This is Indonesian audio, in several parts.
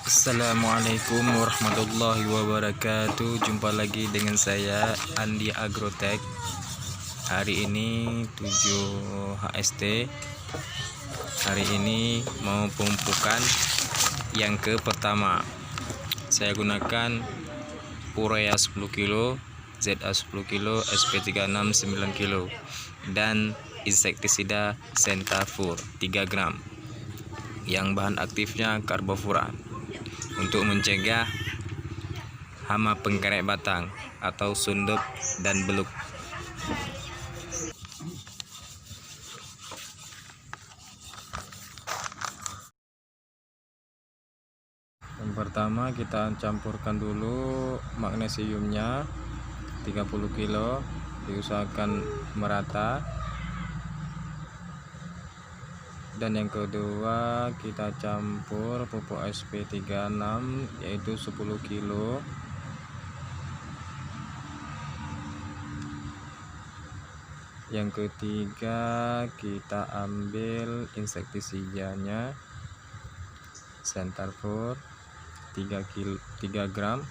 Assalamualaikum warahmatullahi wabarakatuh. Jumpa lagi dengan saya Andi Agrotech. Hari ini 7 HST. Hari ini mau pemupukan yang ke pertama. Saya gunakan urea 10 kilo, ZA 10 kilo, SP36 9 kilo dan insektisida Centafur 3 gram. Yang bahan aktifnya karbofuran untuk mencegah hama pengkerek batang atau sundup dan beluk. Yang pertama kita campurkan dulu magnesiumnya 30 kilo, diusahakan merata. Dan yang kedua kita campur pupuk SP36 yaitu 10 kilo. Yang ketiga kita ambil insektisidanya Centafur 3 gram.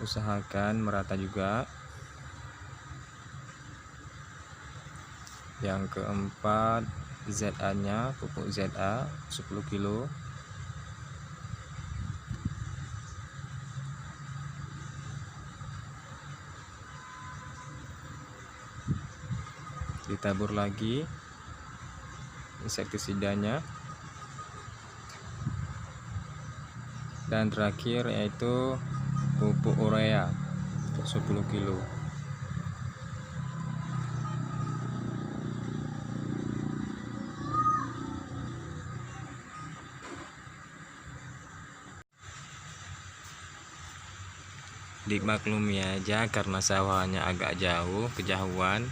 Usahakan merata juga. Yang keempat ZA nya, pupuk ZA 10 kilo. Ditabur lagi insektisidanya. Dan terakhir yaitu pupuk urea 10 kilo. Dimaklumi aja karena sawahnya agak jauh, kejauhan,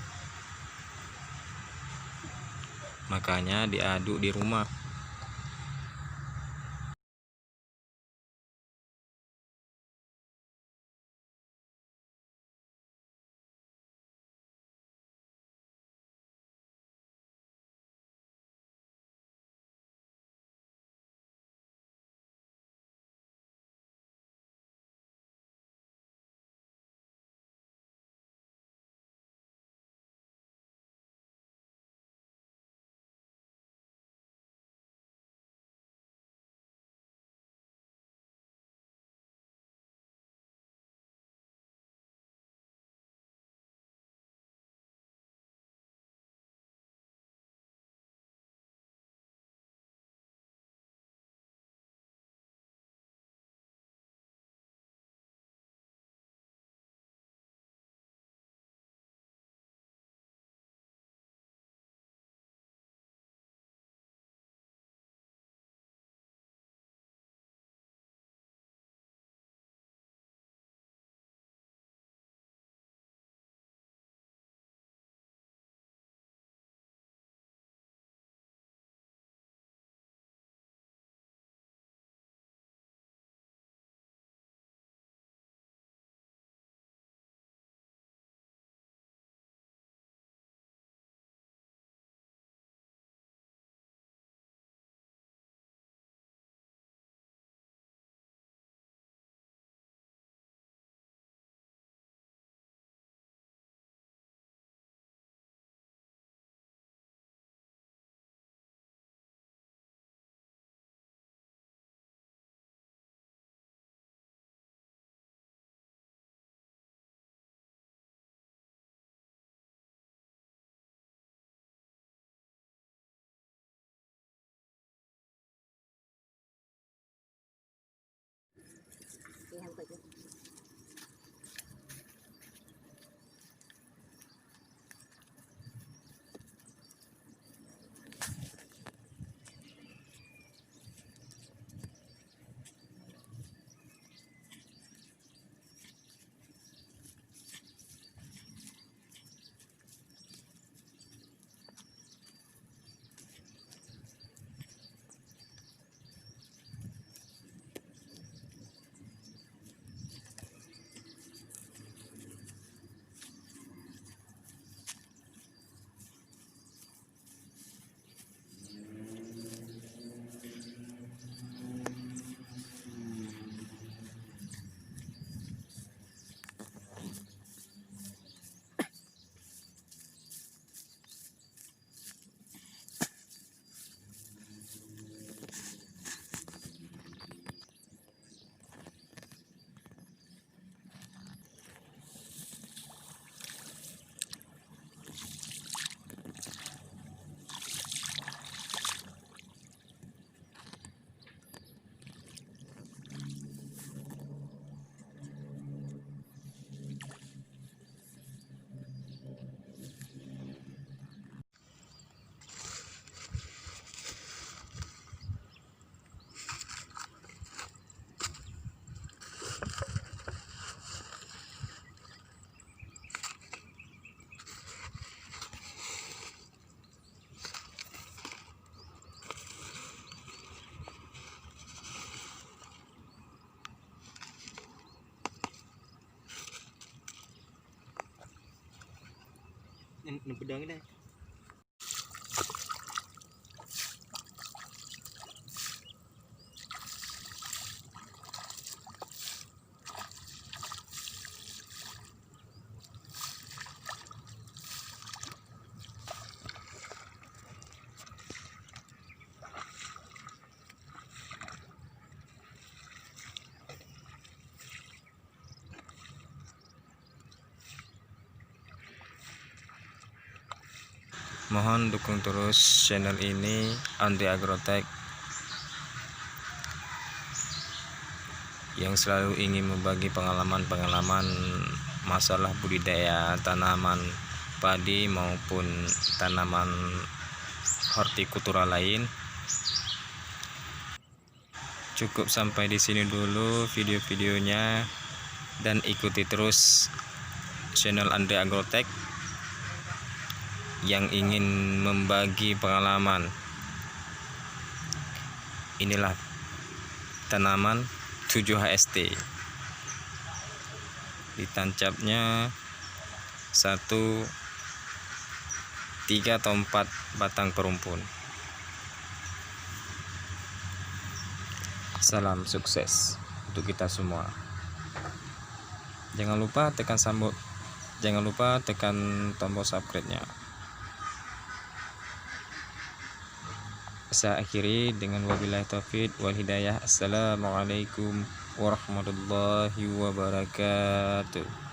makanya diaduk di rumah. pedang ini. Mohon dukung terus channel ini, Andre Agrotech, yang selalu ingin membagi pengalaman-pengalaman masalah budidaya tanaman padi maupun tanaman hortikultura lain. Cukup sampai di sini dulu video-videonya, dan ikuti terus channel Andre Agrotech yang ingin membagi pengalaman. Inilah tanaman 7HST, ditancapnya 1, 3 atau 4 batang perumpun. Salam sukses untuk kita semua. Jangan lupa tekan tombol subscribe-nya. Saya akhiri dengan wabillahi taufik wal hidayah. Assalamualaikum warahmatullahi wabarakatuh.